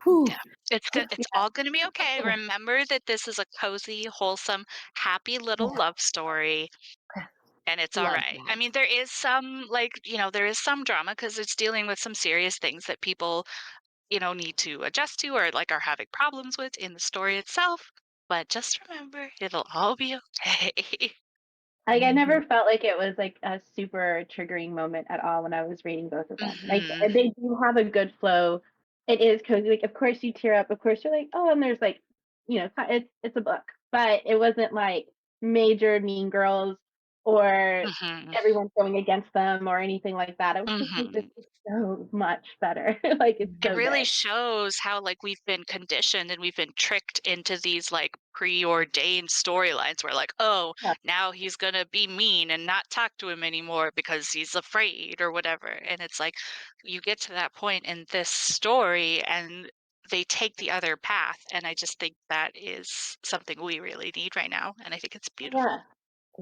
Whew. Yeah, it's Yeah. all gonna be okay. Remember that this is a cozy, wholesome, happy little love story, and it's all Love right. I that. mean, there is some like, there is some drama because it's dealing with some serious things that people, need to adjust to or like are having problems with in the story itself. But just remember, it'll all be okay. Like I Mhm. never felt like it was like a super triggering moment at all when I was reading both of them. Like Hmm. they do have a good flow. It is cozy. Like of course you tear up. Of course you're like, oh, and there's like, it's a book, but it wasn't like major Mean Girls or Hmm. everyone going against them or anything like that. I was just like, this Hmm. is so much better. Like it's It so really good. shows how like we've been conditioned and we've been tricked into these like preordained storylines where like, oh, Yeah. now he's gonna be mean and not talk to him anymore because he's afraid or whatever. And it's like you get to that point in this story and they take the other path. And I just think that is something we really need right now. And I think it's Yeah. beautiful.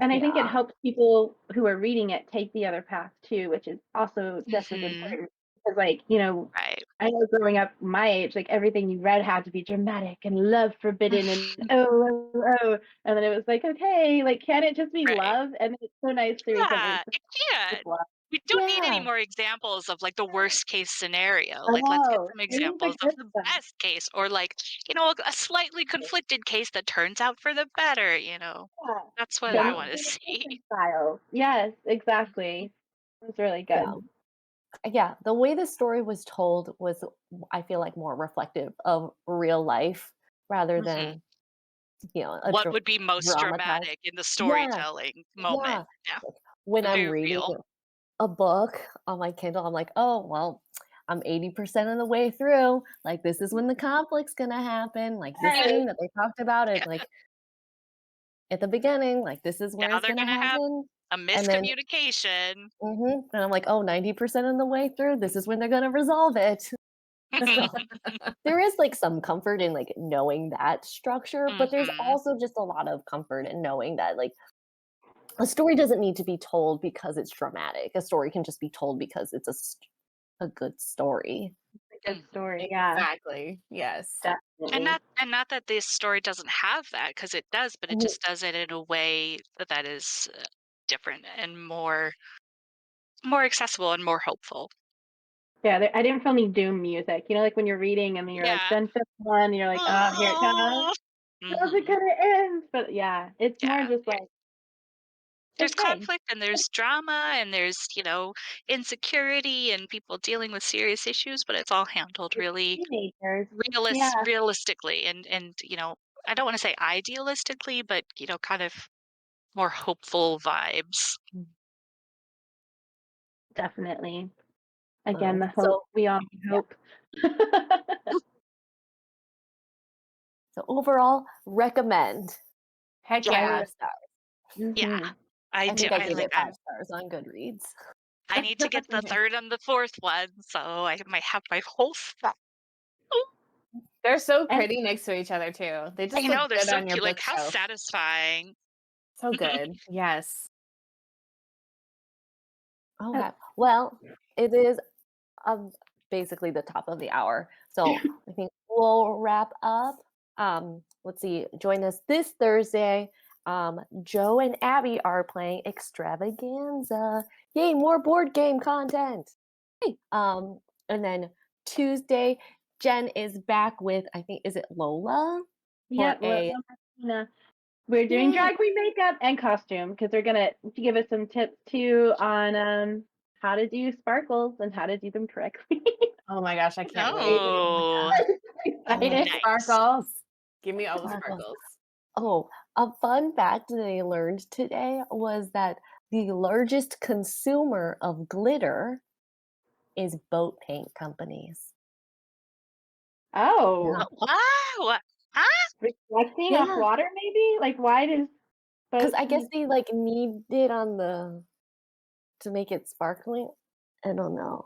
And I think it Yeah. helps people who are reading it take the other path too, which is also just as Hmm. important. Because, like, Right. I know growing up my age, like everything you read had to be dramatic and love forbidden and oh, oh, oh. And then it was like, okay, like, can it just be Right. love? And it's so nice to read something Yeah, that's it just can. love. We don't need any Yeah. more examples of like the worst case scenario. I Like, let's get know. some Give me the examples of good the stuff. best case or like, a slightly conflicted case that turns out for the better. Yeah. That's what I Yeah. want to Demonstrated see. style. Yes, exactly. It was really Yeah. good. Yeah, the way the story was told was, I feel like, more reflective of real life rather Hmm. than, a What would be most dramatized. dramatic in the Yeah, storytelling moment? yeah. Yeah, Like when I'm very reading real. a book on my Kindle, I'm like, oh well, I'm 80% of the way through. Like, this is when the conflict's gonna happen. Like, this thing that they talked about it, like, at the beginning, like, this is where Now it's they're gonna gonna have happen. a And then miscommunication. and I'm like, oh, 90% of the way through, this is when they're gonna resolve it. So there is like some comfort in like knowing that structure, but there's Mhm. also just a lot of comfort in knowing that like a story doesn't need to be told because it's dramatic. A story can just be told because it's a good story. Good story. Yeah, Exactly. Yes. definitely. And not that this story doesn't have that, because it does, but it Mhm. just does it in a way that is different and more accessible and more hopeful. Yeah, I didn't feel any doom music. You know, like when you're reading and then you're like Yeah. Jenn Jfun, and you're like, oh, here it comes. How's it Mhm. gonna end? But yeah, it's more Yeah. just like There's okay, conflict and there's drama and there's, insecurity and people dealing with serious issues, but it's all handled it's really teenagers. Yeah, realistically and I don't want to say idealistically, but kind of more hopeful vibes. definitely. Again, the hope. So We all need hope. so overall, recommend. Heck Highly yeah. 5 stars. Yeah, Mhm. I I do. think I I gave it like. 5 stars on Goodreads. I need to get the third and the fourth one, so I might have my whole set. They're so And pretty next to each other too. They I just look know they're good so on your cute. Like how bookshelf. satisfying. So good. Yes. Okay. Well, it is basically the top of the hour. So I think we'll wrap up. Let's see. Join us this Thursday. Joe and Abby are playing Extravaganza. Yay, more board game content. Hey. And then Tuesday, Jen is back with, I think, is it Lola? yep, For a we're doing yay. drag queen makeup and costume because they're gonna give us some tips too on how to do sparkles and how to do them correctly. Oh my gosh, I can't wait. Oh, Excited. nice. Sparkles. Give me all the Sparkles. sparkles. Oh, a fun fact that I learned today was that the largest consumer of glitter is boat paint companies. Oh, Yeah. What? Huh? reflecting off Yeah, water, maybe? Like, why does because boat I guess paint? they like need it on the to make it sparkling. I don't know,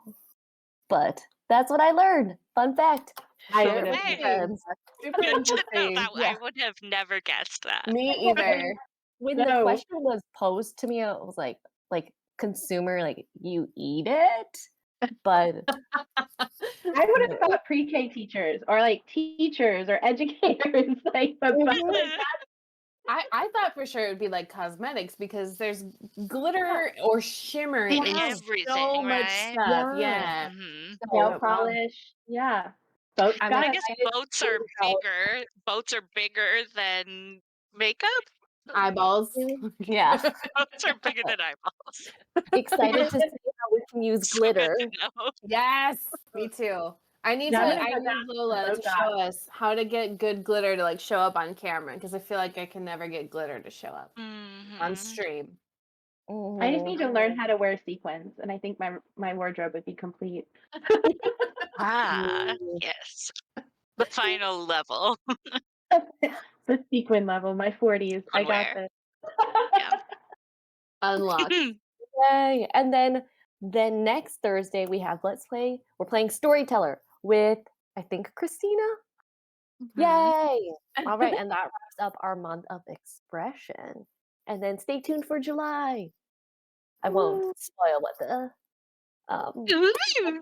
but that's what I learned. Fun fact. I Share would it have with your Hey, friends. Super good to know interesting. that. Yeah. I would have never guessed that. Me When either. when the no. question was posed to me, it was like consumer, like you eat it, but I would have thought pre-K teachers or like teachers or educators, like, but Mhm. I thought for sure it would be like cosmetics because there's glitter or shimmer Yeah. in so Everything, much right? stuff. Yeah. Yeah. Hmm. nail So polish. Yeah. Boats I'm But I got guess excited. boats To are see how bigger. Boats are bigger than makeup. Eyeballs. yeah. Boats are bigger than eyeballs. Excited to see how we can use So good glitter. to know. Yes, me too. Yeah, I'm gonna I put that need on Lola the to boat dock. show us how to get good glitter to like show up on camera because I feel like I can never get glitter to show up on Hmm. stream. I just Mhm. need to learn how to wear sequins, and I think my wardrobe would be complete. Ah, Mm. yes. The final level. The sequin level, my 40s. I got Swimwear. this. Yeah. Unlocked. Yay. And then next Thursday we have Let's Play. We're playing Storyteller with I think Christina. Mhm. Yay. All right, and that wraps up our month of expression. And then stay tuned for July. I won't Woo. spoil what the theme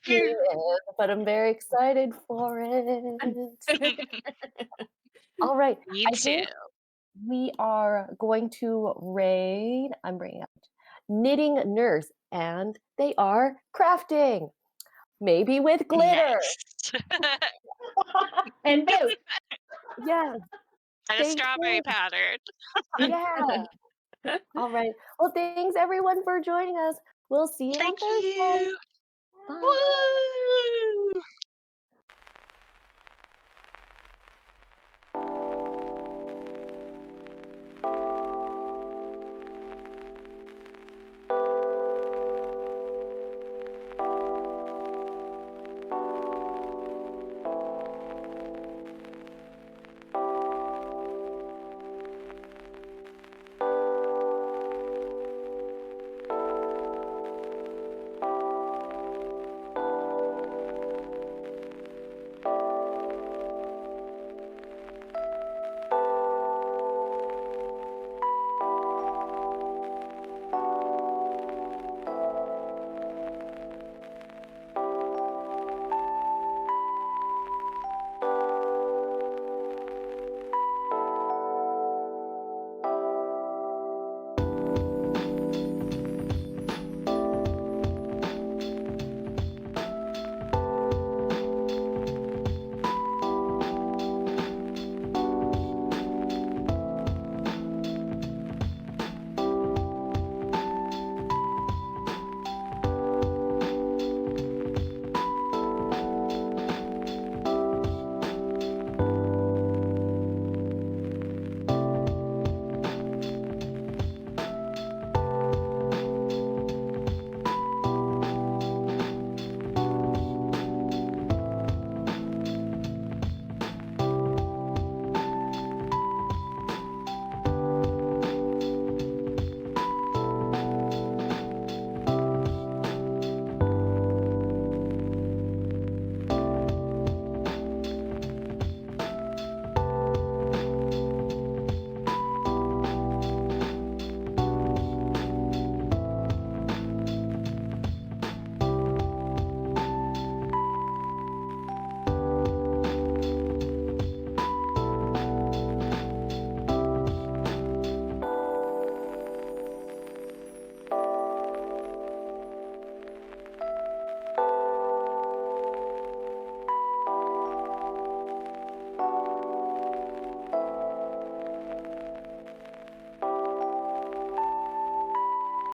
is, but I'm very excited for it. All right. Me I too. think we are going to raid. I'm bringing up Knitting Nurse, and they are crafting, maybe with glitter. Next. And boots. Yeah, And a stay strawberry tuned. pattern. Yeah. All right. Well, thanks everyone for joining us. We'll see you on Thank Thursday. you. Bye. Woo!